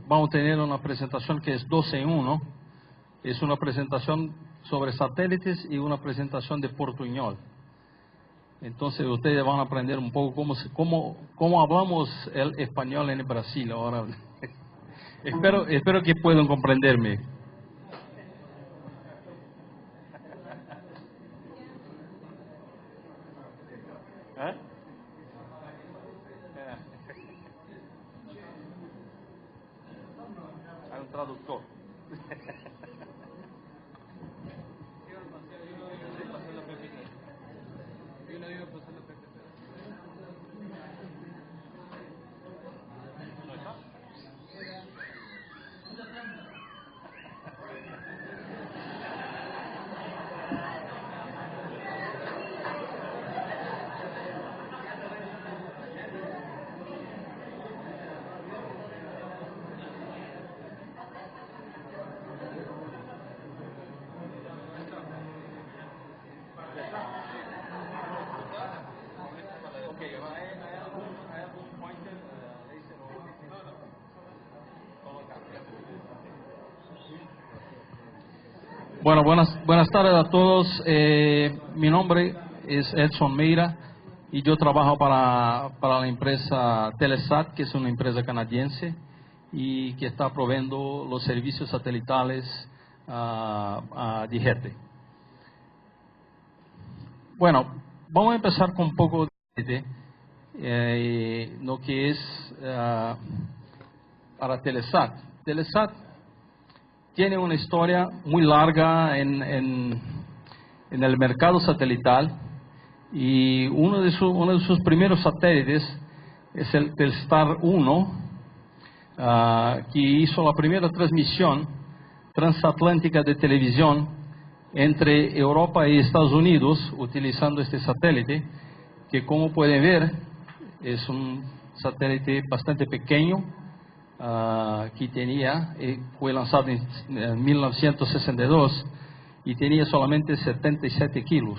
vamos a tener una presentación que es 12 en 1. Es una presentación sobre satélites y una presentación de portuñol. Entonces ustedes van a aprender un poco cómo hablamos el español en Brasil ahora. espero que puedan comprenderme. ¿Eh? Hay un traductor. Bueno, buenas tardes a todos. Mi nombre es Edson Meira y yo trabajo para la empresa Telesat, que es una empresa canadiense y que está proveyendo los servicios satelitales a DGET. Bueno, vamos a empezar con un poco de lo que es para Telesat. Telesat tiene una historia muy larga en el mercado satelital y uno de sus primeros satélites es el Telstar 1, que hizo la primera transmisión transatlántica de televisión entre Europa y Estados Unidos utilizando este satélite, que como pueden ver es un satélite bastante pequeño, que fue lanzado en 1962 y tenía solamente 77 kilos.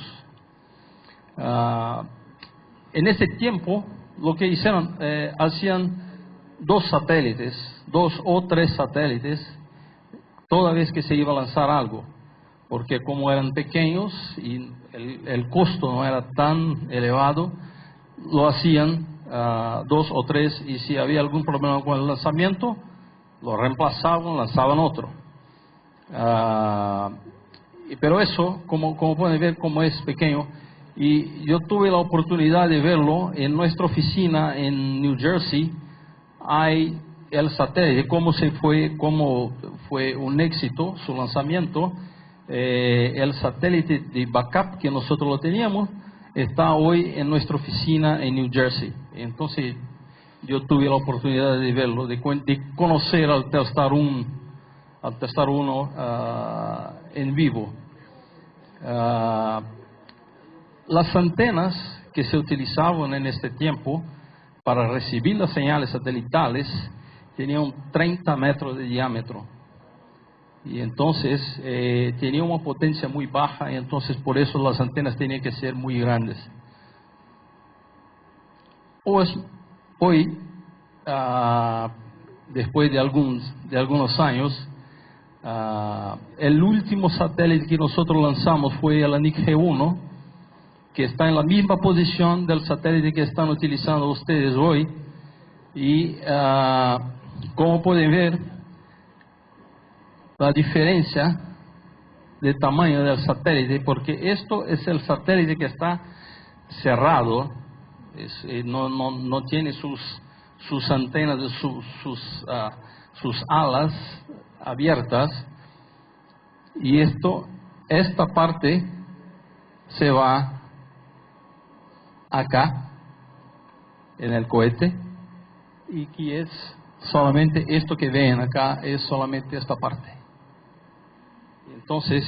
En ese tiempo lo que hicieron, hacían dos o tres satélites toda vez que se iba a lanzar algo, porque como eran pequeños y el costo no era tan elevado, lo hacían dos o tres, y si había algún problema con el lanzamiento, lo reemplazaban, lanzaban otro. Pero eso, como pueden ver, como es pequeño, y yo tuve la oportunidad de verlo en nuestra oficina en New Jersey. Hay el satélite, cómo fue un éxito su lanzamiento. El satélite de backup que nosotros lo teníamos está hoy en nuestra oficina en New Jersey. Entonces yo tuve la oportunidad de verlo, de conocer al Telstar 1 en vivo. Las antenas que se utilizaban en este tiempo para recibir las señales satelitales tenían 30 metros de diámetro. Y entonces tenía una potencia muy baja, y entonces por eso las antenas tenían que ser muy grandes. Pues hoy, después de algunos años, el último satélite que nosotros lanzamos fue el ANIC G1, que está en la misma posición del satélite que están utilizando ustedes hoy. Y como pueden ver, la diferencia de tamaño del satélite, porque esto es el satélite que está cerrado, no tiene sus antenas, sus alas abiertas, y esta parte se va acá en el cohete, y que es solamente esto que ven acá, es solamente esta parte. Entonces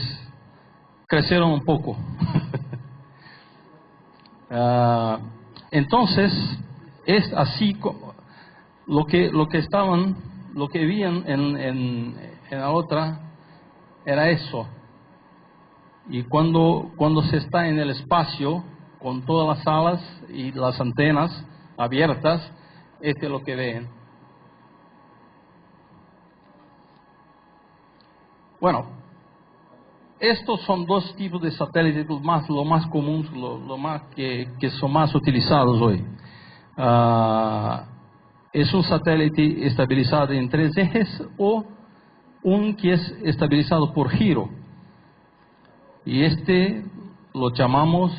crecieron un poco. Entonces es así lo que veían en la otra era eso. Y cuando se está en el espacio con todas las alas y las antenas abiertas, este es lo que ven. Bueno, estos son dos tipos de satélites lo más comunes, lo más que son más utilizados hoy. Es un satélite estabilizado en 3 ejes o un que es estabilizado por giro. Y este lo llamamos,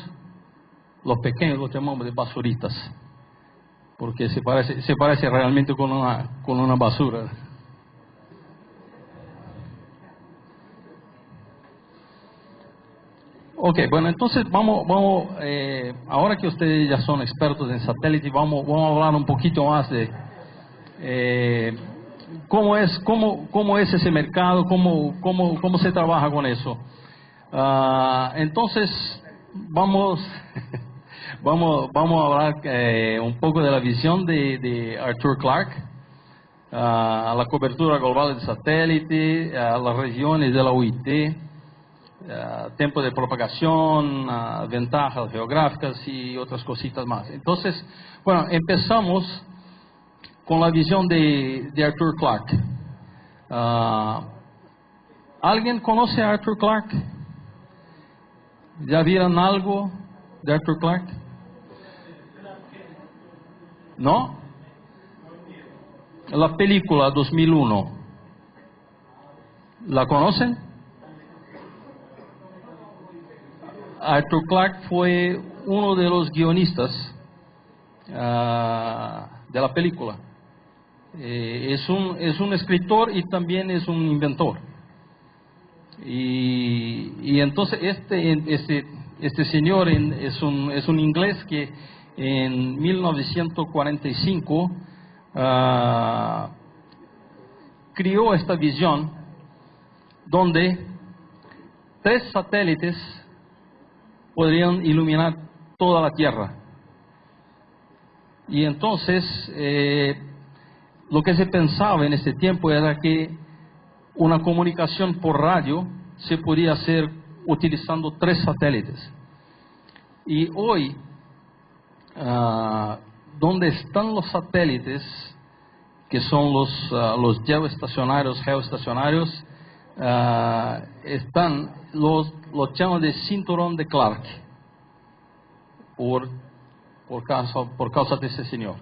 los pequeños lo llamamos de basuritas, porque se parece realmente con una basura. Ok, bueno, entonces vamos ahora que ustedes ya son expertos en satélite, vamos a hablar un poquito más de cómo es ese mercado, cómo se trabaja con eso. Entonces vamos a hablar un poco de la visión de Arthur Clarke, a la cobertura global del satélite, a las regiones de la UIT, tiempo de propagación, ventajas geográficas y otras cositas más. Entonces, bueno, empezamos con la visión de Arthur Clarke. ¿Alguien conoce a Arthur Clarke? ¿Ya vieron algo de Arthur Clarke? ¿No? La película 2001. ¿La conocen? Arthur Clarke fue uno de los guionistas de la película. Es un escritor y también es un inventor. Y entonces este señor es un inglés que en 1945 creó esta visión donde 3 satélites podrían iluminar toda la Tierra. Y entonces lo que se pensaba en ese tiempo era que una comunicación por radio se podía hacer utilizando 3 satélites. Y hoy, donde están los satélites, que son los geoestacionarios, están los llaman de cinturón de Clarke, por causa de ese señor.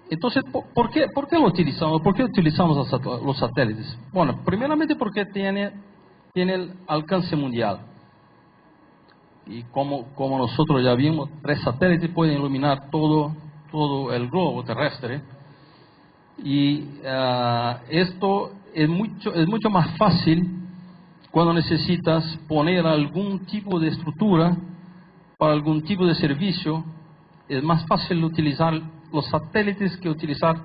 Entonces, ¿por qué lo utilizamos? ¿Por qué utilizamos los satélites? Bueno, primeramente porque tiene el alcance mundial. Y como nosotros ya vimos, 3 satélites pueden iluminar todo el globo terrestre. Y esto es mucho más fácil cuando necesitas poner algún tipo de estructura para algún tipo de servicio. Es más fácil utilizar los satélites que utilizar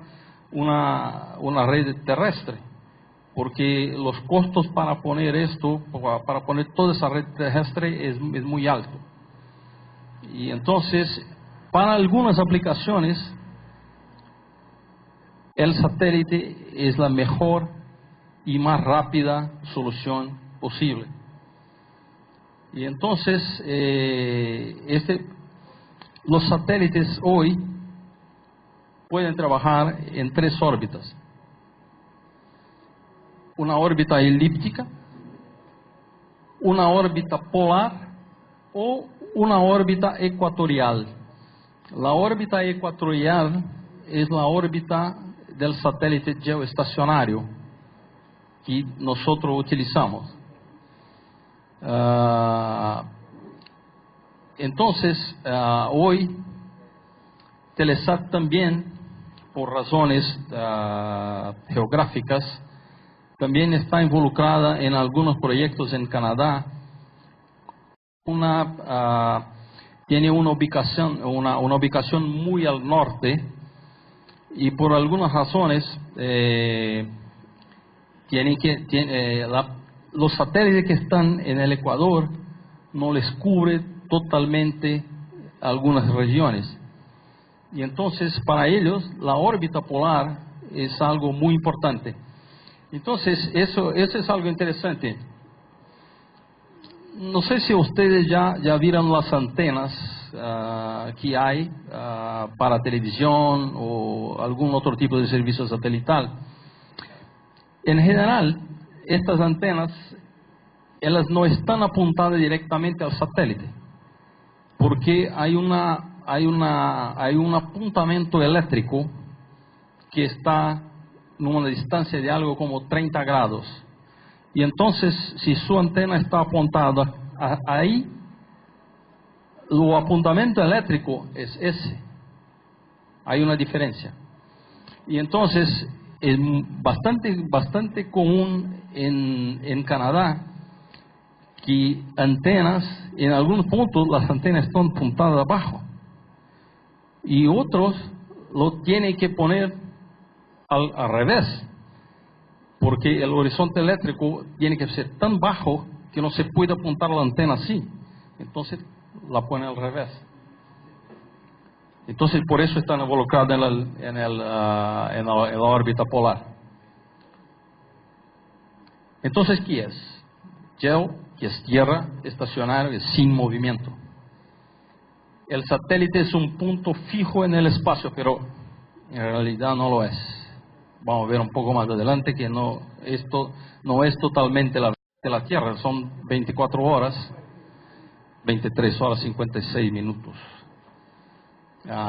una red terrestre, porque los costos para poner para poner toda esa red terrestre es muy alto. Y entonces, para algunas aplicaciones, el satélite es la mejor y más rápida solución posible. Y entonces, los satélites hoy pueden trabajar en 3 órbitas. Una órbita elíptica, una órbita polar o una órbita ecuatorial. La órbita ecuatorial es la órbita del satélite geoestacionario que nosotros utilizamos. Entonces, hoy Telesat también, por razones geográficas, también está involucrada en algunos proyectos en Canadá. Tiene una ubicación muy al norte, y por algunas razones los satélites que están en el Ecuador no les cubre totalmente algunas regiones. Y entonces para ellos la órbita polar es algo muy importante. Entonces eso es algo interesante. No sé si ustedes ya vieron las antenas que hay para televisión o algún otro tipo de servicio satelital. En general, estas antenas, ellas no están apuntadas directamente al satélite, porque hay un apuntamiento eléctrico que está en una distancia de algo como 30 grados. Y entonces, si su antena está apuntada ahí, el apuntamiento eléctrico es ese. Hay una diferencia. Y entonces, es bastante común en Canadá que antenas, en algunos puntos las antenas están apuntadas abajo. Y otros lo tienen que poner al revés, porque el horizonte eléctrico tiene que ser tan bajo que no se puede apuntar la antena así. Entonces la ponen al revés. Entonces por eso están involucrados en la órbita polar. Entonces, ¿qué es? GEO, que es tierra estacionaria, es sin movimiento. El satélite es un punto fijo en el espacio, pero en realidad no lo es. Vamos a ver un poco más adelante que esto no es totalmente de la Tierra, son 24 horas, 23 horas 56 minutos.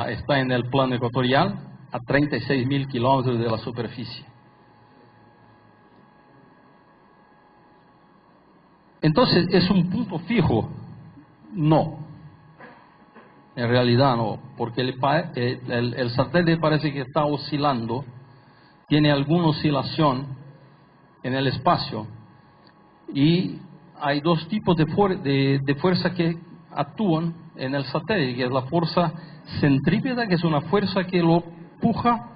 Está en el plano ecuatorial a 36.000 kilómetros de la superficie. Entonces, ¿es un punto fijo? No. En realidad no, porque el satélite parece que está oscilando, tiene alguna oscilación en el espacio, y hay dos tipos de fuerza que actúan en el satélite, que es la fuerza centrípeta, que es una fuerza que lo empuja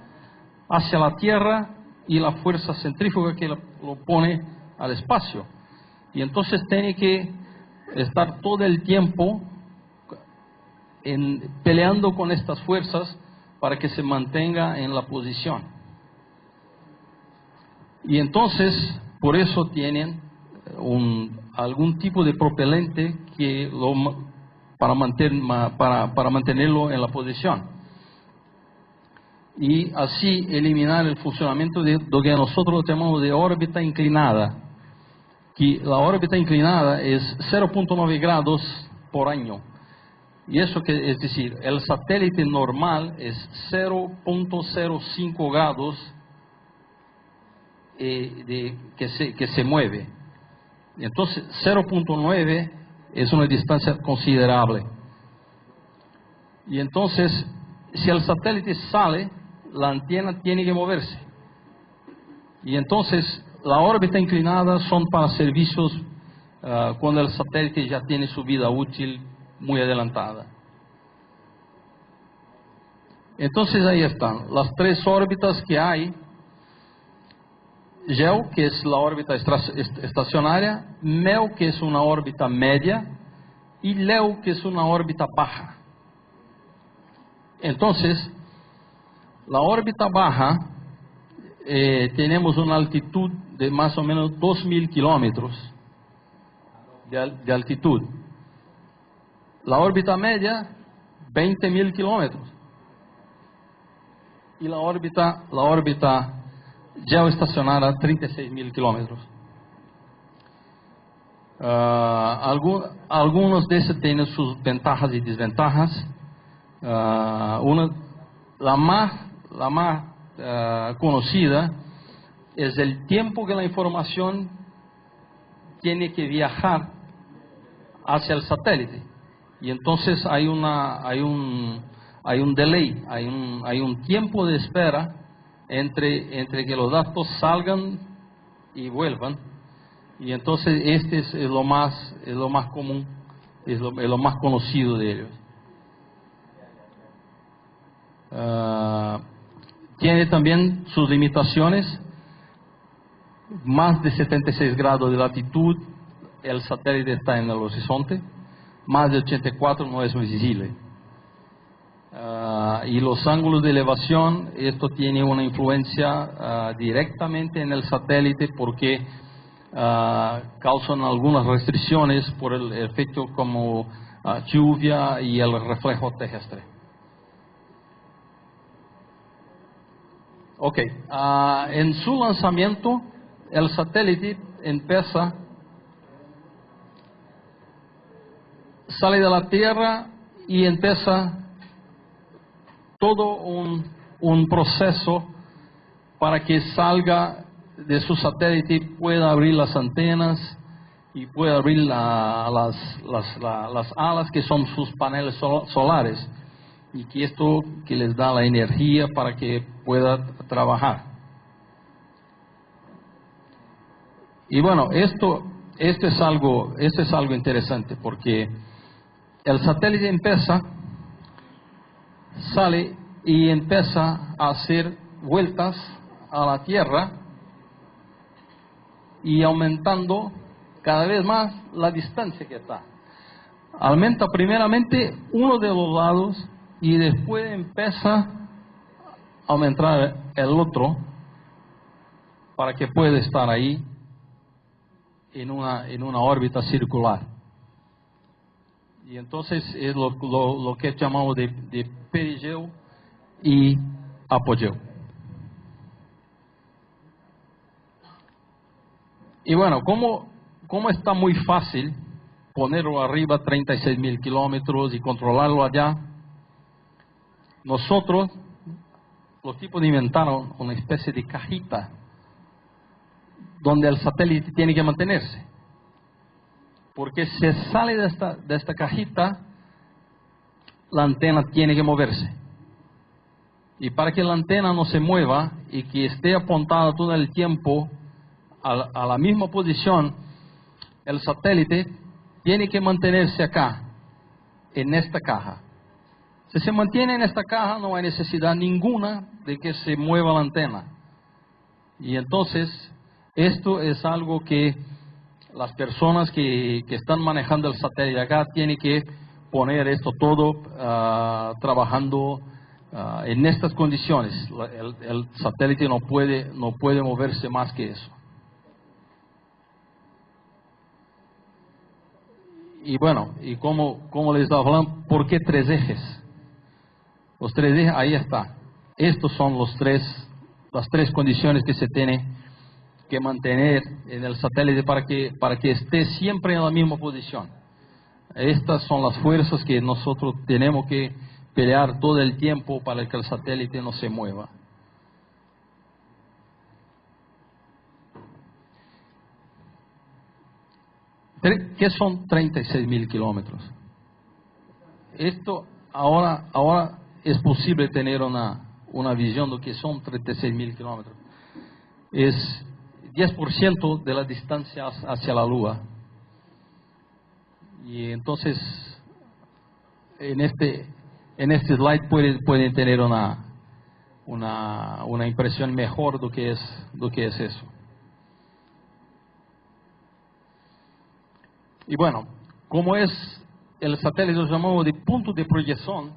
hacia la Tierra, y la fuerza centrífuga que lo pone al espacio. Y entonces tiene que estar todo el tiempo peleando con estas fuerzas para que se mantenga en la posición. Y entonces, por eso tienen algún tipo de propelente para mantenerlo en la posición. Y así eliminar el funcionamiento de lo que nosotros llamamos de órbita inclinada, que la órbita inclinada es 0.9 grados por año. Y eso es decir, el satélite normal es 0.05 grados que se mueve. Entonces 0.9 es una distancia considerable. Y entonces, si el satélite sale, la antena tiene que moverse. Y entonces la órbita inclinada son para servicios cuando el satélite ya tiene su vida útil muy adelantada. Entonces ahí están las tres órbitas que hay: GEO, que es la órbita estacionaria; MEO, que es una órbita media; y LEO, que es una órbita baja. Entonces, la órbita baja, tenemos una altitud de más o menos 2.000 kilómetros de altitud. La órbita media, 20.000 kilómetros. Y la órbita geoestacionaria, 36.000 kilómetros. Algunos de estos tienen sus ventajas y desventajas. La más conocida es el tiempo que la información tiene que viajar hacia el satélite. Y entonces hay un delay, hay un tiempo de espera entre que los datos salgan y vuelvan. Y entonces este es lo más común, es lo más conocido de ellos. Tiene también sus limitaciones. Más de 76 grados de latitud el satélite está en el horizonte, más de 84 no es visible. Y los ángulos de elevación, esto tiene una influencia directamente en el satélite, porque causan algunas restricciones por el efecto como lluvia y el reflejo terrestre. Ok, en su lanzamiento el satélite empieza, sale de la Tierra y empieza todo un proceso para que salga de su satélite, pueda abrir las antenas y pueda abrir las alas que son sus paneles solares, y que esto que les da la energía para que pueda trabajar. Y bueno, esto es algo interesante, porque el satélite sale y empieza a hacer vueltas a la Tierra y aumentando cada vez más la distancia que está. Aumenta primeramente uno de los lados y después empieza a aumentar el otro para que pueda estar ahí en una órbita circular. Y entonces es lo que llamamos de perigeo y apogeo. Y bueno, como está muy fácil ponerlo arriba 36.000 kilómetros y controlarlo allá, nosotros, los tipos inventaron una especie de cajita donde el satélite tiene que mantenerse. Porque si sale de esta cajita, la antena tiene que moverse. Y para que la antena no se mueva y que esté apuntada todo el tiempo a la misma posición, el satélite tiene que mantenerse acá, en esta caja. Si se mantiene en esta caja, no hay necesidad ninguna de que se mueva la antena. Y entonces, esto es algo que las personas que están manejando el satélite acá tienen que poner esto todo trabajando en estas condiciones. El satélite no puede moverse más que eso. Y bueno, y como les estaba hablando, ¿por qué 3 ejes? Los 3 ejes, ahí está. Estos son las 3 condiciones que se tiene que mantener en el satélite para que esté siempre en la misma posición. Estas son las fuerzas que nosotros tenemos que pelear todo el tiempo para que el satélite no se mueva. ¿Qué son 36.000 kilómetros? Esto ahora es posible tener una visión de lo que son 36.000 kilómetros. Es 10% de la distancia hacia la Luna. Y entonces, en este slide pueden tener una impresión mejor de lo que es eso. Y bueno, como es el satélite, lo llamamos de punto de proyección,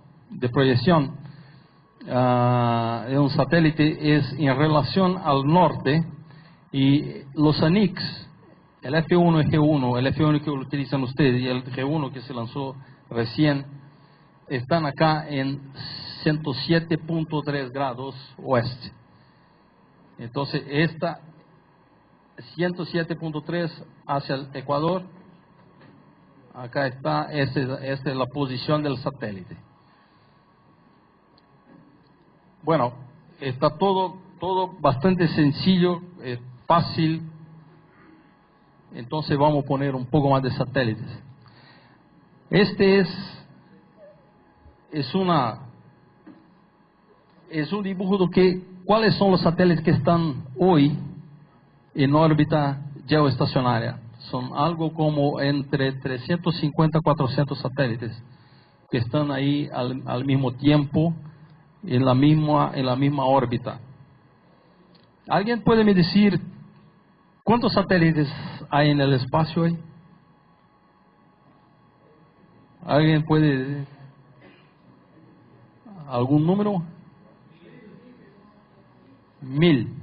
un satélite es en relación al norte, y los ANIX, el F1 y G1, el F1 que utilizan ustedes y el G1 que se lanzó recién, están acá en 107.3 grados oeste. Entonces, esta 107.3 hacia el Ecuador, acá está, esta es la posición del satélite. Bueno, está todo bastante sencillo, fácil. Entonces vamos a poner un poco más de satélites. Este es un dibujo de cuáles son los satélites que están hoy en órbita geoestacionaria. Son algo como entre 350 a 400 satélites que están ahí al mismo tiempo en la misma órbita. ¿Alguien puede me decir cuántos satélites hay en el espacio hoy? ¿Alguien puede decir algún número? 1000.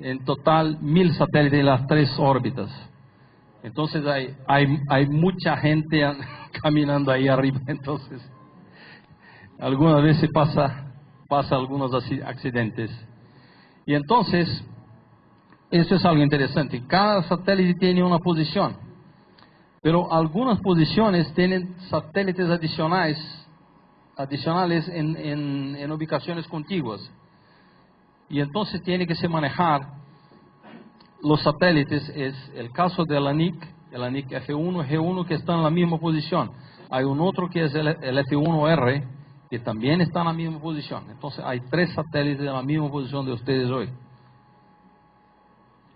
En total, 1000 satélites en las 3 órbitas. Entonces hay mucha gente caminando ahí arriba. Entonces, algunas veces pasa algunos accidentes. Y entonces, eso es algo interesante. Cada satélite tiene una posición, pero algunas posiciones tienen satélites adicionales en ubicaciones contiguas. Y entonces tiene que se manejar los satélites. Es el caso del ANIC, el ANIC F1, G1, que está en la misma posición. Hay un otro que es el F1R, que también está en la misma posición. Entonces hay 3 satélites en la misma posición de ustedes hoy.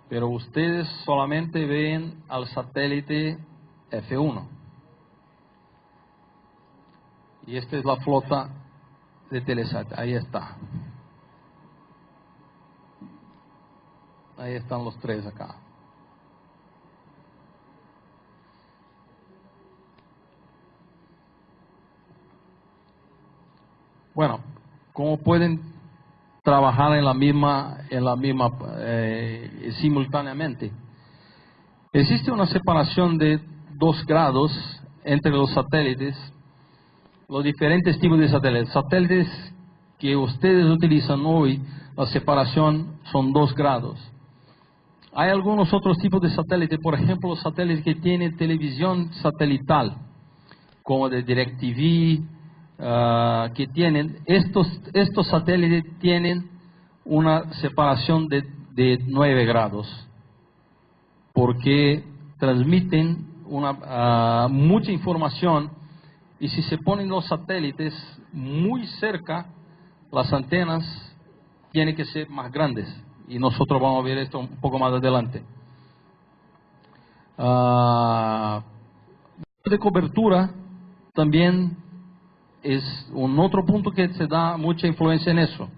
Pero ustedes solamente ven al satélite F1. Y esta es la flota de Telesat. Ahí está. Ahí están los 3 acá. Bueno, ¿cómo pueden trabajar en la misma simultáneamente? Existe una separación de 2 grados entre los satélites, los diferentes tipos de satélites. Satélites que ustedes utilizan hoy, la separación son 2 grados. Hay algunos otros tipos de satélites, por ejemplo, los satélites que tienen televisión satelital, como de DirecTV, que tienen, estos satélites tienen una separación de 9 grados, porque transmiten mucha información, y si se ponen los satélites muy cerca, las antenas tienen que ser más grandes, y nosotros vamos a ver esto un poco más adelante. De cobertura también es un otro punto que se da mucha influencia en eso.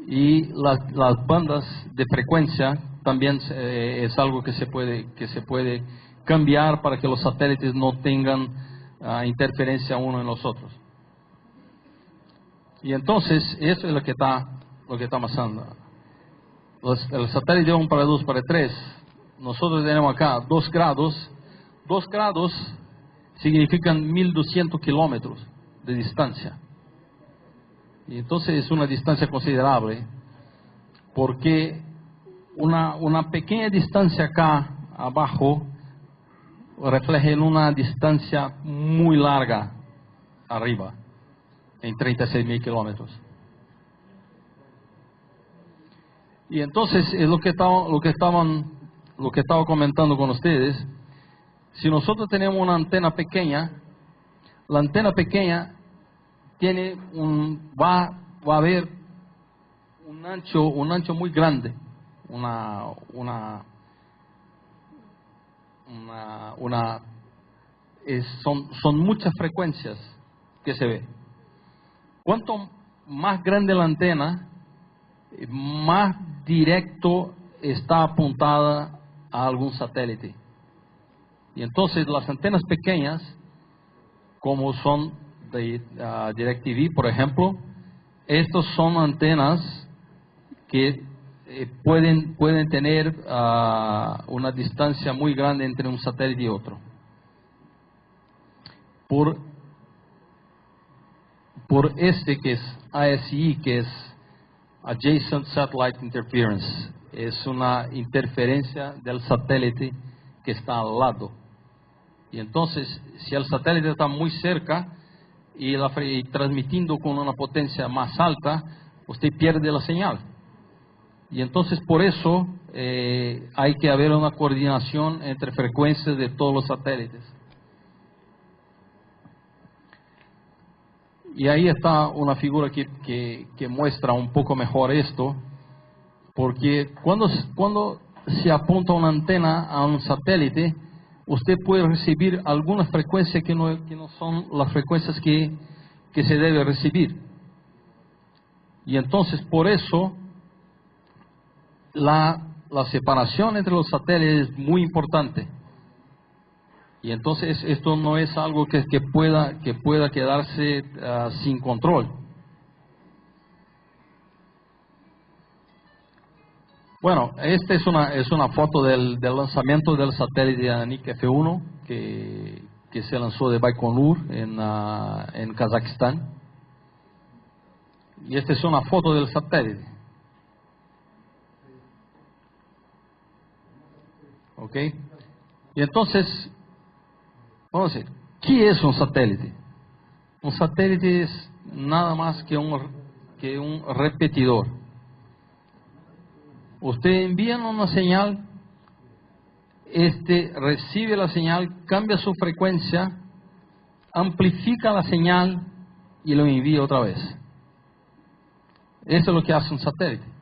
Y las bandas de frecuencia también es algo que se puede cambiar para que los satélites no tengan interferencia uno en los otros. Y entonces eso es lo que está pasando. El satélite de 1 para 2 para 3, nosotros tenemos acá 2 grados. 2 grados significan 1200 kilómetros de distancia. Y entonces es una distancia considerable, porque una pequeña distancia acá abajo refleja en una distancia muy larga arriba, en 36.000 kilómetros. Y entonces es lo que estaba comentando con ustedes. Si nosotros tenemos una antena pequeña, la antena pequeña tiene va a haber un ancho muy grande, son muchas frecuencias que se ve. Cuanto más grande la antena, más directo está apuntada a algún satélite. Y entonces las antenas pequeñas, como son de DirecTV, por ejemplo, estos son antenas que pueden tener una distancia muy grande entre un satélite y otro. Por este que es ASI, que es Adjacent Satellite Interference, es una interferencia del satélite que está al lado. Y entonces, si el satélite está muy cerca y transmitiendo con una potencia más alta, usted pierde la señal. Y entonces, por eso, hay que haber una coordinación entre frecuencias de todos los satélites. Y ahí está una figura que muestra un poco mejor esto, porque cuando se apunta una antena a un satélite, usted puede recibir algunas frecuencias que no son las frecuencias que se debe recibir. Y entonces, por eso, la separación entre los satélites es muy importante. Y entonces esto no es algo que pueda quedarse sin control. Bueno, esta es una foto del lanzamiento del satélite ANIC F1 que se lanzó de Baikonur en Kazajistán. Y esta es una foto del satélite. ¿Ok? Y entonces, vamos a decir, ¿qué es un satélite? Un satélite es nada más que un repetidor. Usted envía una señal, recibe la señal, cambia su frecuencia, amplifica la señal y lo envía otra vez. Eso es lo que hace un satélite.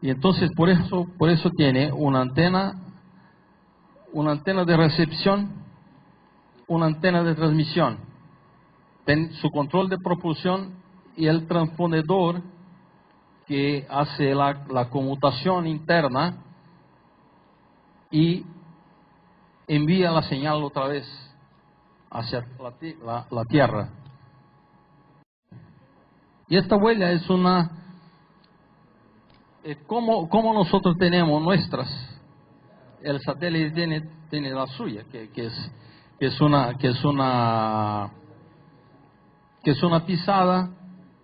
Y entonces por eso tiene una antena de recepción, una antena de transmisión, su control de propulsión y el transpondedor que hace la conmutación interna y envía la señal otra vez hacia la Tierra. Y esta huella es como nosotros tenemos nuestras. El satélite tiene la suya, que es una pisada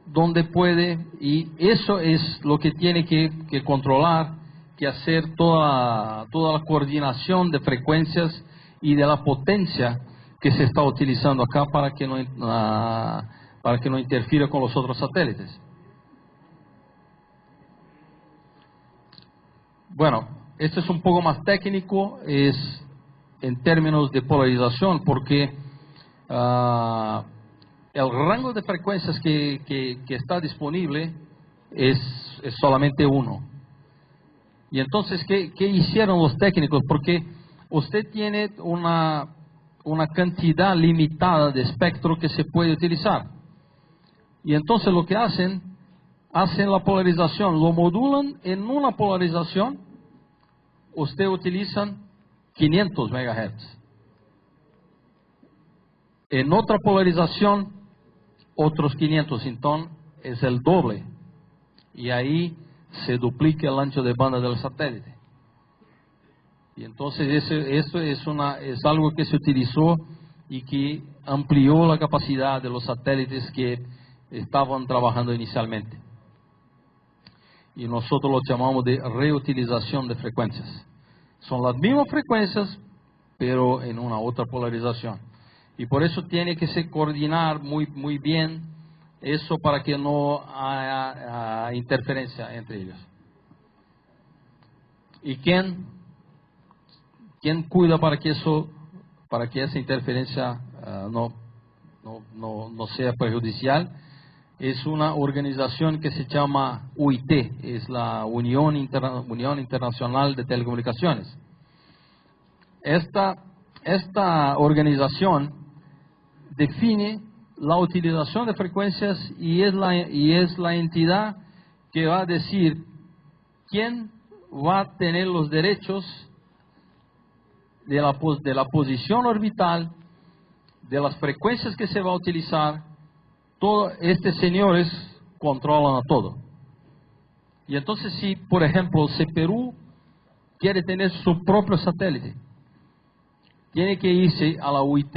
donde puede, y eso es lo que tiene que controlar, que hacer toda la coordinación de frecuencias y de la potencia que se está utilizando acá para que no interfiera con los otros satélites. Bueno, esto es un poco más técnico, es en términos de polarización, porque el rango de frecuencias que está disponible es solamente uno. Y entonces, ¿qué hicieron los técnicos? Porque usted tiene una cantidad limitada de espectro que se puede utilizar. Y entonces lo que hacen la polarización, lo modulan en una polarización, usted utilizan 500 MHz. En otra polarización, otros 500, entonces es el doble. Y ahí se duplica el ancho de banda del satélite. Y entonces eso es algo que se utilizó y que amplió la capacidad de los satélites que estaban trabajando inicialmente. Y nosotros lo llamamos de reutilización de frecuencias. Son las mismas frecuencias, pero en una otra polarización. Y por eso tiene que se coordinar muy bien eso para que no haya interferencia entre ellos. ¿Y quién cuida para que esa interferencia no sea perjudicial? Es una organización que se llama UIT, es la Unión Internacional de Telecomunicaciones. Esta organización define la utilización de frecuencias y es la entidad que va a decir quién va a tener los derechos de la posición orbital, de las frecuencias que se va a utilizar. Todos estos señores controlan a todo. Y entonces si, por ejemplo, si Perú quiere tener su propio satélite, tiene que irse a la UIT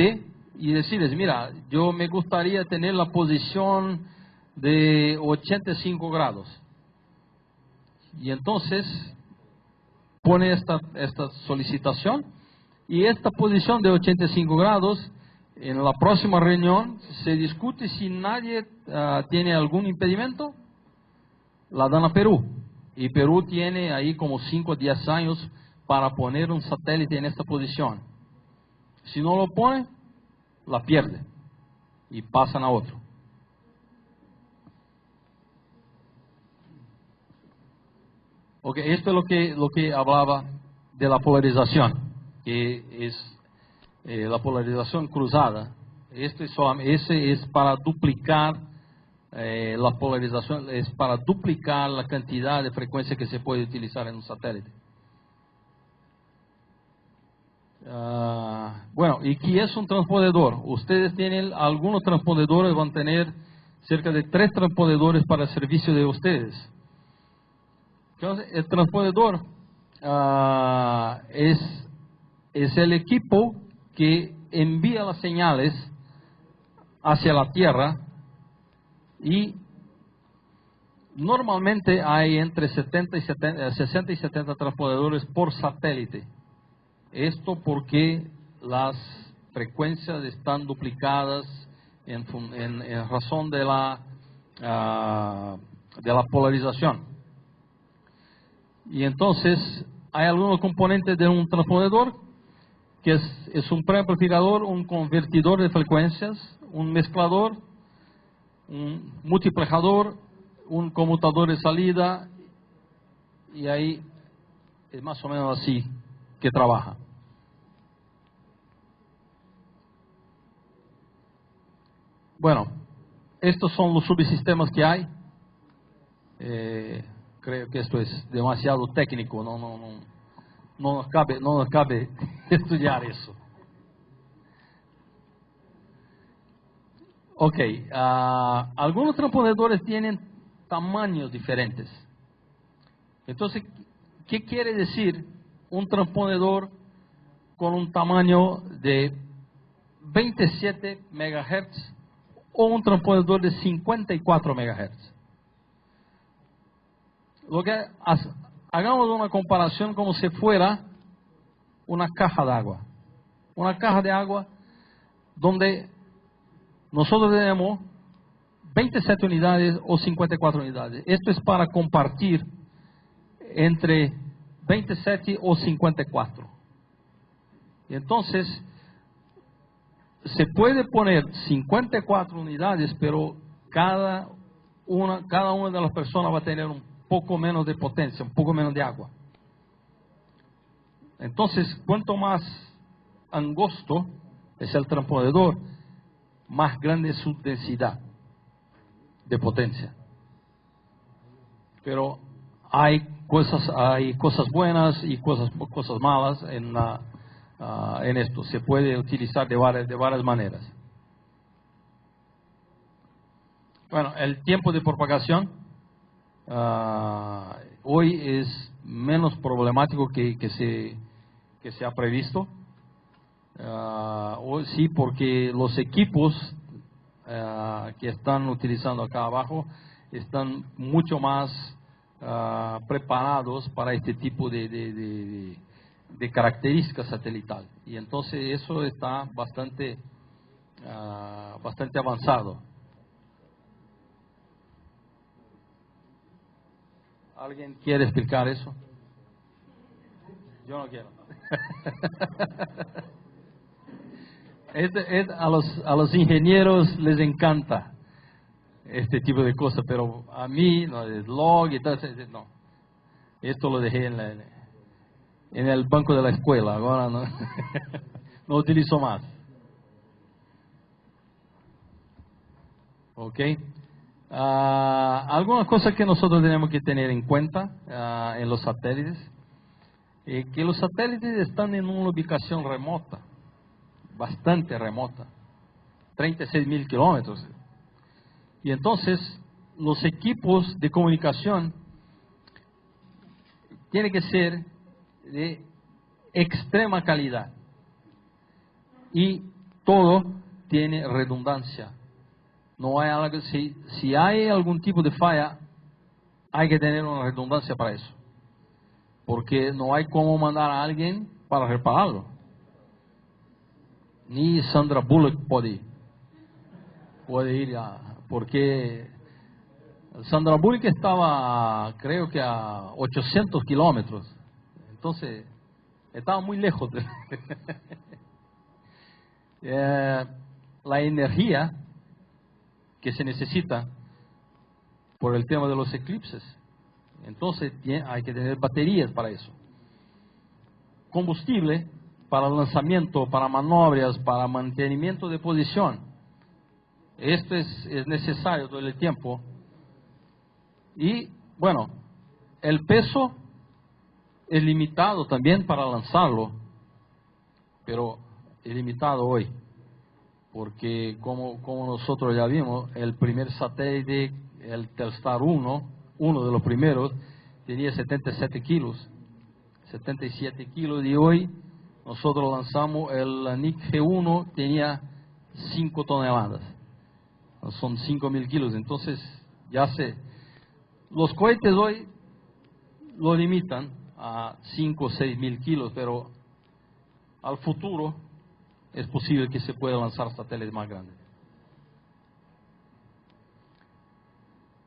y decirles, mira, yo me gustaría tener la posición de 85 grados. Y entonces pone esta solicitación y esta posición de 85 grados, en la próxima reunión se discute si nadie tiene algún impedimento, la dan a Perú. Y Perú tiene ahí como 5 o 10 años para poner un satélite en esta posición. Si no lo pone, la pierde y pasan a otro. Okay, esto es lo que hablaba de la polarización, que es la polarización cruzada. Ese es para duplicar la polarización, es para duplicar la cantidad de frecuencia que se puede utilizar en un satélite. Bueno, ¿y qué es un transpondedor? Ustedes tienen, algunos transpondedores van a tener cerca de 3 transpondedores para el servicio de ustedes. Entonces, el transpondedor es el equipo que envía las señales hacia la Tierra y Normalmente hay entre 60 y 70 transpondedores por satélite. Esto porque las frecuencias están duplicadas en razón de la polarización. Y entonces hay algunos componentes de un transpondedor que es un preamplificador, un convertidor de frecuencias, un mezclador, un multiplicador, un conmutador de salida, y ahí es más o menos así que trabaja. Bueno, estos son los subsistemas que hay. Creo que esto es demasiado técnico, no nos cabe estudiar eso. Ok, algunos transpondedores tienen tamaños diferentes. Entonces, ¿qué quiere decir un transpondedor con un tamaño de 27 MHz o un transpondedor de 54 MHz? Hagamos una comparación como si fuera una caja de agua. Una caja de agua donde nosotros tenemos 27 unidades o 54 unidades. Esto es para compartir entre 27 o 54. Y entonces, se puede poner 54 unidades, pero cada una de las personas va a tener un poco menos de potencia, un poco menos de agua. Entonces, cuanto más angosto es el transpondedor, más grande es su densidad de potencia. Pero hay cosas buenas y cosas malas en esto. Se puede utilizar de varias maneras. Bueno, el tiempo de propagación hoy es menos problemático que se ha previsto. Hoy sí, porque los equipos que están utilizando acá abajo están mucho más preparados para este tipo de características satelital, y entonces eso está bastante avanzado. ¿Alguien quiere explicar eso? Yo no quiero. A los ingenieros les encanta este tipo de cosas, pero a mí, no, el log y tal, no. Esto lo dejé en el banco de la escuela, ahora no, no utilizo más. Ok. Algunas cosas que nosotros tenemos que tener en cuenta en los satélites, que los satélites están en una ubicación remota, bastante remota, 36.000 kilómetros. Y entonces los equipos de comunicación tienen que ser de extrema calidad, y todo tiene redundancia. No hay algo, si hay algún tipo de falla, hay que tener una redundancia para eso, porque no hay cómo mandar a alguien para repararlo. Ni Sandra Bullock puede ir porque Sandra Bullock estaba, creo que a 800 kilómetros, entonces estaba muy lejos la energía que se necesita por el tema de los eclipses, entonces hay que tener baterías para eso, combustible para lanzamiento, para maniobras, para mantenimiento de posición. Esto es necesario todo el tiempo. Y bueno, el peso es limitado también para lanzarlo, pero es limitado hoy, porque como nosotros ya vimos, el primer satélite, el Telstar 1, uno de los primeros, tenía 77 kilos, y hoy nosotros lanzamos el NIC G1, tenía 5 toneladas, son 5.000 kilos, entonces ya Los cohetes hoy lo limitan a 5 o 6 mil kilos, pero al futuro es posible que se pueda lanzar satélites más grandes.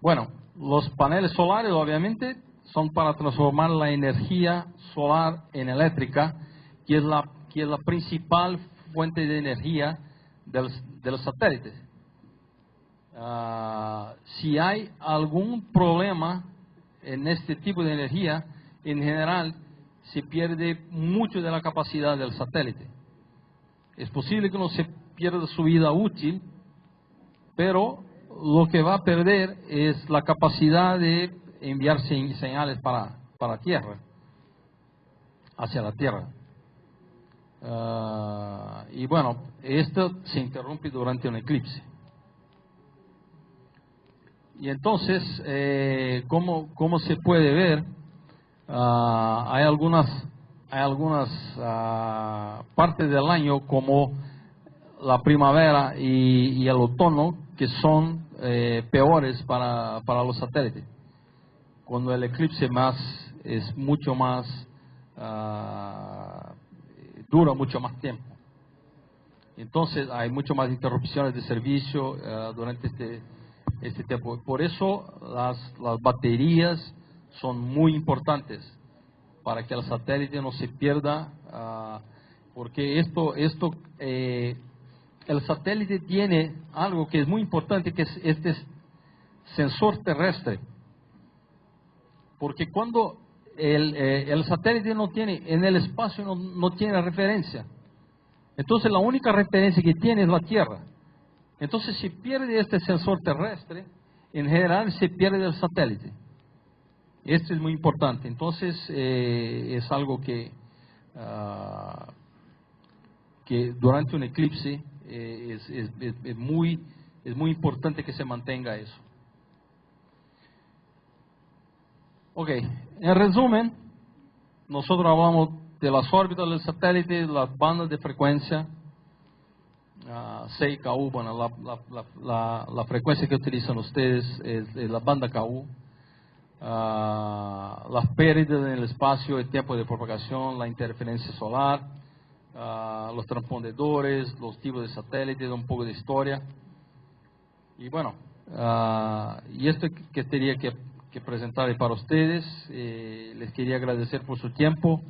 Bueno, los paneles solares obviamente son para transformar la energía solar en eléctrica, que es la principal fuente de energía de los satélites. Si hay algún problema en este tipo de energía, en general se pierde mucho de la capacidad del satélite. Es posible que no se pierda su vida útil, pero lo que va a perder es la capacidad de enviar señales para Tierra, hacia la Tierra. Y bueno, esto se interrumpe durante un eclipse. Y entonces, ¿cómo se puede ver? Hay algunas partes del año, como la primavera y el otoño, que son peores para los satélites, cuando el eclipse es mucho más, dura mucho más tiempo. Entonces hay mucho más interrupciones de servicio durante este tiempo. Por eso las baterías son muy importantes, para que el satélite no se pierda, porque el satélite tiene algo que es muy importante, que es este sensor terrestre. Porque cuando el satélite no tiene, en el espacio no tiene referencia, entonces la única referencia que tiene es la Tierra. Entonces, si pierde este sensor terrestre, en general se pierde el satélite. Esto es muy importante. Entonces, es algo que durante un eclipse es muy importante que se mantenga eso. Ok, en resumen, nosotros hablamos de las órbitas del satélite, las bandas de frecuencia, C y KU. Bueno, la frecuencia que utilizan ustedes es la banda KU. Las pérdidas en el espacio, el tiempo de propagación, la interferencia solar, los transpondedores, los tipos de satélites, un poco de historia. Y bueno, y esto que tenía que presentar para ustedes. Les quería agradecer por su tiempo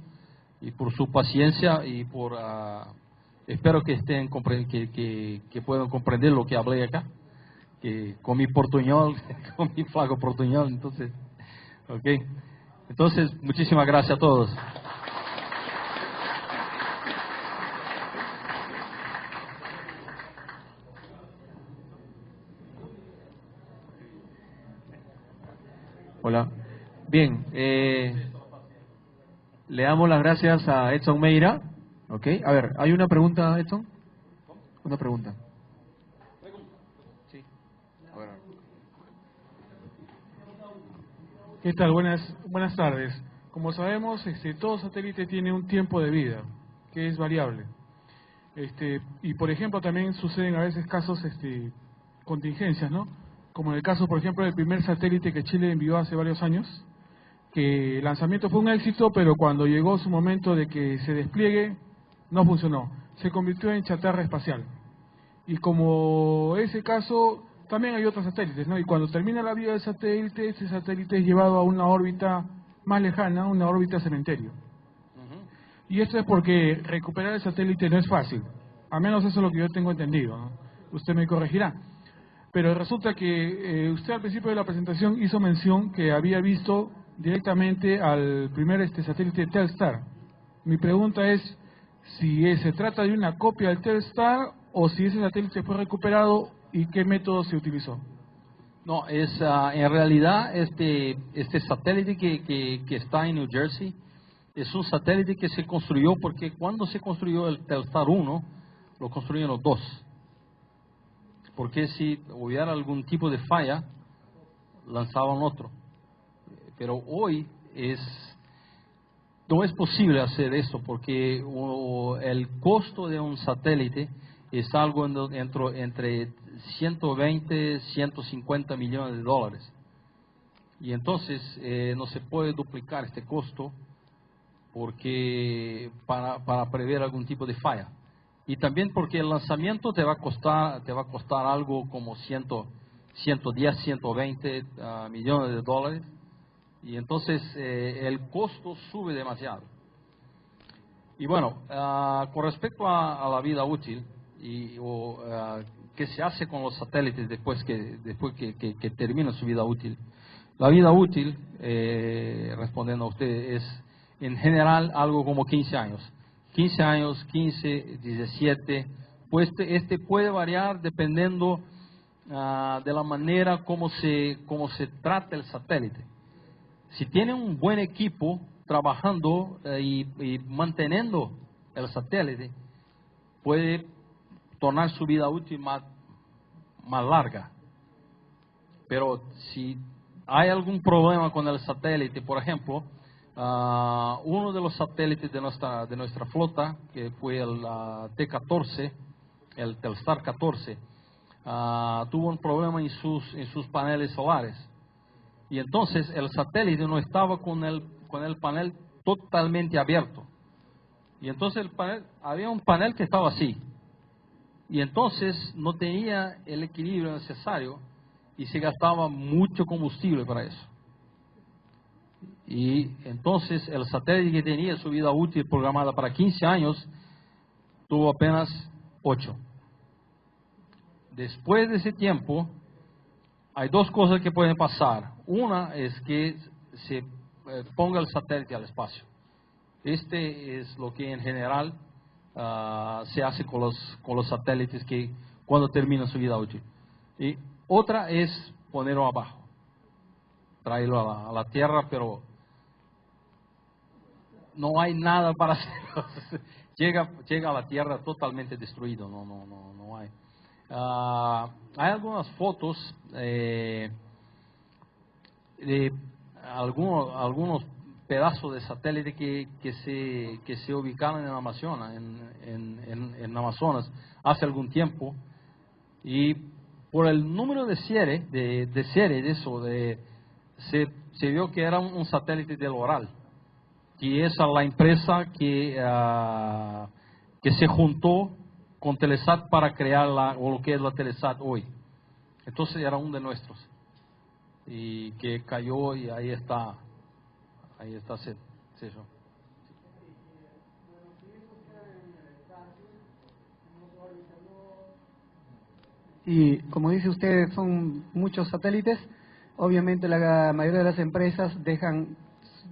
y por su paciencia, y por espero que que puedan comprender lo que hablé acá, que con mi portuñol, con mi flaco portuñol. Entonces, muchísimas gracias a todos. Hola. Bien, le damos las gracias a Edson Meira. Ok, a ver, ¿hay una pregunta, Edson? Una pregunta. Sí. A ver. ¿Qué tal? Buenas tardes. Como sabemos, todo satélite tiene un tiempo de vida, que es variable. Y por ejemplo, también suceden a veces casos, contingencias, ¿no? Como en el caso, por ejemplo, del primer satélite que Chile envió hace varios años, que el lanzamiento fue un éxito, pero cuando llegó su momento de que se despliegue, no funcionó. Se convirtió en chatarra espacial. Y como ese caso, también hay otros satélites, ¿no? Y cuando termina la vida del satélite, ese satélite es llevado a una órbita más lejana, una órbita cementerio. Y esto es porque recuperar el satélite no es fácil. Al menos eso es lo que yo tengo entendido, ¿no? Usted me corregirá. Pero resulta que usted al principio de la presentación hizo mención que había visto directamente al primer satélite Telstar. Mi pregunta es si se trata de una copia del Telstar o si ese satélite fue recuperado y qué método se utilizó. No, en realidad este satélite que está en New Jersey es un satélite que se construyó, porque cuando se construyó el Telstar 1, lo construyeron los dos. Porque si hubiera algún tipo de falla, lanzaban otro. Pero hoy no es posible hacer eso, porque el costo de un satélite es algo entre 120 y 150 millones de dólares. Y entonces no se puede duplicar este costo porque para prever algún tipo de falla. Y también porque el lanzamiento te va a costar algo como 110, 120 millones de dólares. Y entonces el costo sube demasiado. Y bueno, con respecto a la vida útil, ¿qué se hace con los satélites después que termina su vida útil? La vida útil, respondiendo a usted, es en general algo como 15 años. 15 años, 15, 17, pues este puede variar dependiendo de la manera como se trata el satélite. Si tiene un buen equipo trabajando y manteniendo el satélite, puede tornar su vida útil más larga. Pero si hay algún problema con el satélite, por ejemplo, uno de los satélites de nuestra flota, que fue el T-14, el Telstar 14, tuvo un problema en sus paneles solares. Y entonces el satélite no estaba con el panel totalmente abierto. Y entonces había un panel que estaba así. Y entonces no tenía el equilibrio necesario y se gastaba mucho combustible para eso. Y entonces el satélite que tenía su vida útil programada para 15 años, tuvo apenas 8. Después de ese tiempo, hay dos cosas que pueden pasar. Una es que se ponga el satélite al espacio. Este es lo que en general se hace con los satélites que cuando terminan su vida útil. Y otra es ponerlo abajo, traerlo a la Tierra, pero no hay nada para hacerlo. Llega a la Tierra totalmente destruido, no hay. Hay algunas fotos de algunos pedazos de satélite que se ubicaron en Amazonas, en Amazonas hace algún tiempo, y por el número de serie se vio que era un satélite del Oral, que es la empresa que se juntó con Telesat para crear lo que es la Telesat hoy. Entonces era uno de nuestros y que cayó, y ahí está sello. Y como dice usted, son muchos satélites. Obviamente la mayoría de las empresas dejan,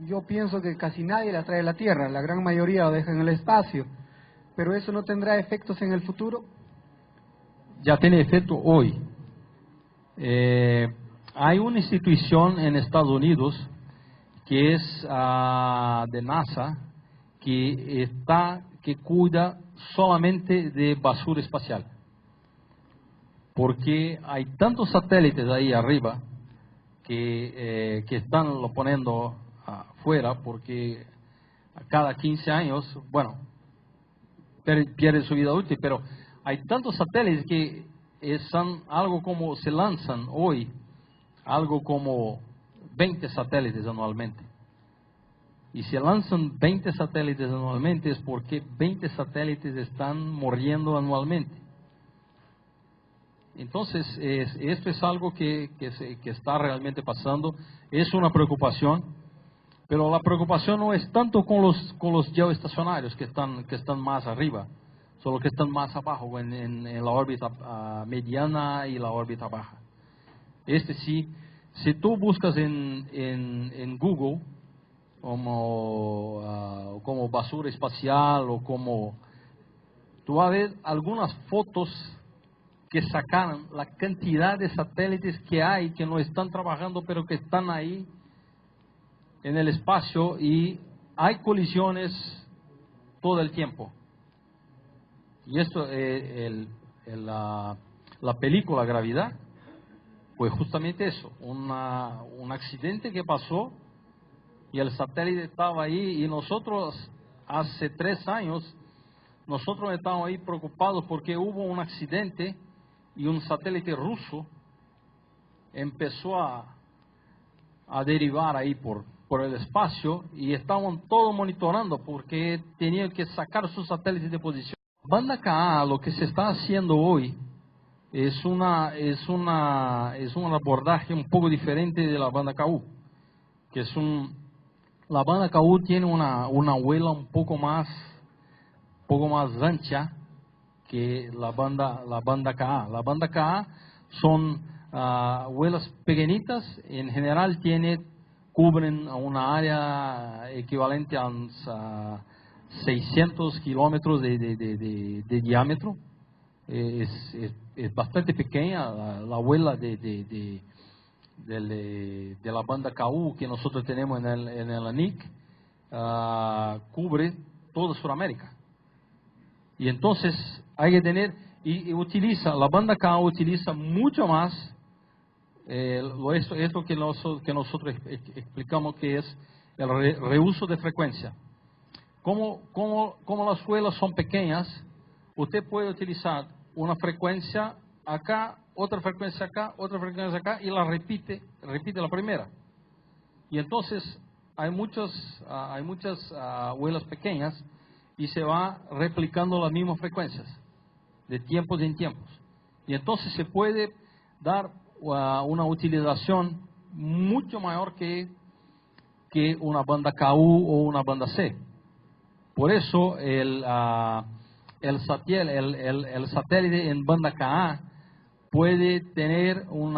yo pienso que casi nadie las trae a la Tierra, la gran mayoría lo dejan en el espacio. ¿Pero eso no tendrá efectos en el futuro? Ya tiene efecto hoy. Hay una institución en Estados Unidos que es de NASA, que cuida solamente de basura espacial. Porque hay tantos satélites ahí arriba que están lo poniendo afuera, porque a cada 15 años, bueno, pierde su vida útil, pero hay tantos satélites que son algo como, se lanzan hoy, algo como 20 satélites anualmente. Y si lanzan 20 satélites anualmente es porque 20 satélites están muriendo anualmente. Entonces, esto es algo que está realmente pasando, es una preocupación, pero la preocupación no es tanto con los geoestacionarios que están más arriba, solo que están más abajo, en la órbita mediana y la órbita baja. Sí, si tú buscas en Google como basura espacial o como, tú vas a ver algunas fotos que sacaron la cantidad de satélites que hay que no están trabajando, pero que están ahí en el espacio, y hay colisiones todo el tiempo. Y esto, la película Gravedad fue justamente eso, un accidente que pasó y el satélite estaba ahí, y nosotros hace 3 años, nosotros estábamos ahí preocupados porque hubo un accidente y un satélite ruso empezó a a derivar ahí por el espacio y estaban todos monitorando porque tenían que sacar sus satélites de posición. Banda KA, lo que se está haciendo hoy es un abordaje un poco diferente de la banda KU, que la banda KU tiene una vuela un poco más ancha que la banda KA. La banda KA son vuelas pequeñitas, en general cubren una área equivalente a 600 kilómetros de diámetro. Es bastante pequeña la vuela de la banda KU que nosotros tenemos en el ANIC, cubre toda Sudamérica. Y entonces hay que tener, la banda KA utiliza mucho más esto que nosotros explicamos que es el reuso de frecuencia. Como las vuelas son pequeñas, usted puede utilizar una frecuencia acá, otra frecuencia acá, otra frecuencia acá, y la repite la primera. Y entonces hay muchas vuelas pequeñas y se va replicando las mismas frecuencias de tiempos en tiempos. Y entonces se puede dar una utilización mucho mayor que una banda KU o una banda C. Por eso el satélite en banda KA puede tener un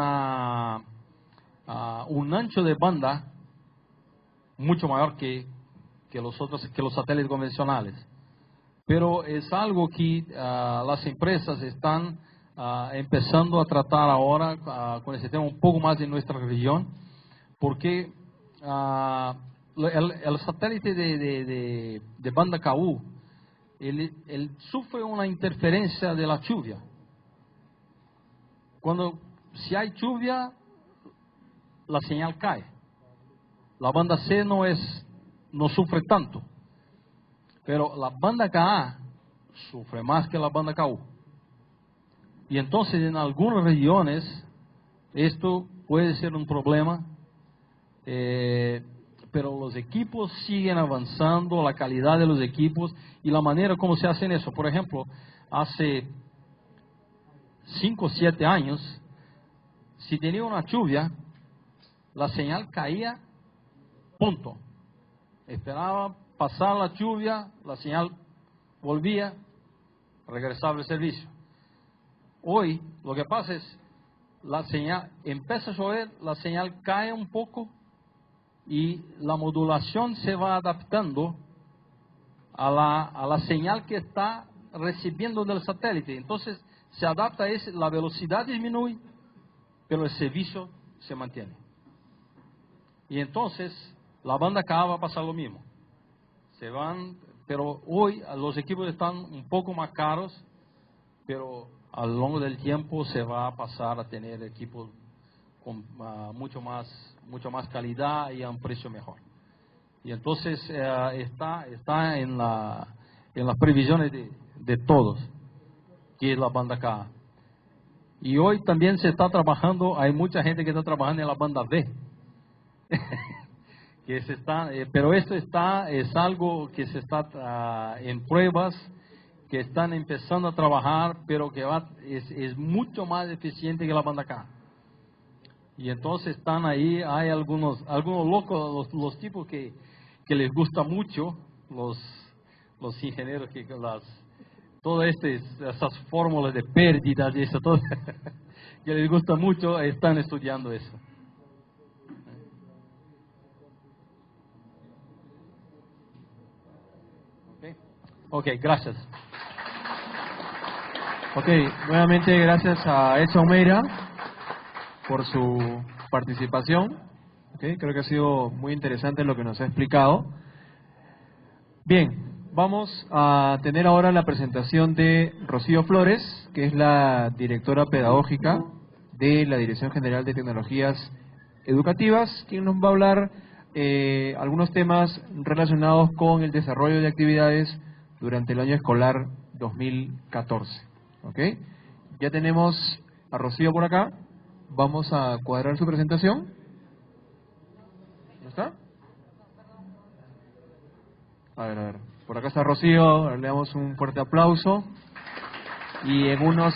ancho de banda mucho mayor que los satélites convencionales. Pero es algo que las empresas están empezando a tratar ahora con ese tema un poco más en nuestra región, porque el satélite de banda KU él sufre una interferencia de la lluvia. Si hay lluvia, la señal cae. La banda C no sufre tanto, pero la banda KA sufre más que la banda KU. Y entonces en algunas regiones esto puede ser un problema, pero los equipos siguen avanzando, la calidad de los equipos y la manera como se hacen eso. Por ejemplo, hace 5 o 7 años, si tenía una lluvia, la señal caía, punto. Esperaba pasar la lluvia, la señal volvía, regresaba al servicio. Hoy lo que pasa es, la señal empieza a llover, la señal cae un poco y la modulación se va adaptando a la señal que está recibiendo del satélite. Entonces se adapta a eso, la velocidad disminuye, pero el servicio se mantiene. Y entonces la banda KA va a pasar lo mismo. Pero hoy los equipos están un poco más caros, pero a lo largo del tiempo se va a pasar a tener equipos con mucho más calidad y a un precio mejor. Y entonces está en las previsiones de todos, que es la banda KA. Y hoy también se está trabajando, hay mucha gente que está trabajando en la banda B. Pero esto es algo que se está en pruebas, que están empezando a trabajar, pero que es mucho más eficiente que la banda KA. Y entonces están ahí, hay algunos locos, los tipos que les gusta mucho, los ingenieros, todas esas fórmulas de pérdidas y eso, todo, que les gusta mucho, están estudiando eso. Ok, gracias. Ok, nuevamente gracias a Edson Meira por su participación. Okay, creo que ha sido muy interesante lo que nos ha explicado. Bien, vamos a tener ahora la presentación de Rocío Flores, que es la directora pedagógica de la Dirección General de Tecnologías Educativas, quien nos va a hablar algunos temas relacionados con el desarrollo de actividades durante el año escolar 2014. ¿Ok? Ya tenemos a Rocío por acá. Vamos a cuadrar su presentación. ¿Está? A ver. Por acá está Rocío, le damos un fuerte aplauso. Y en unos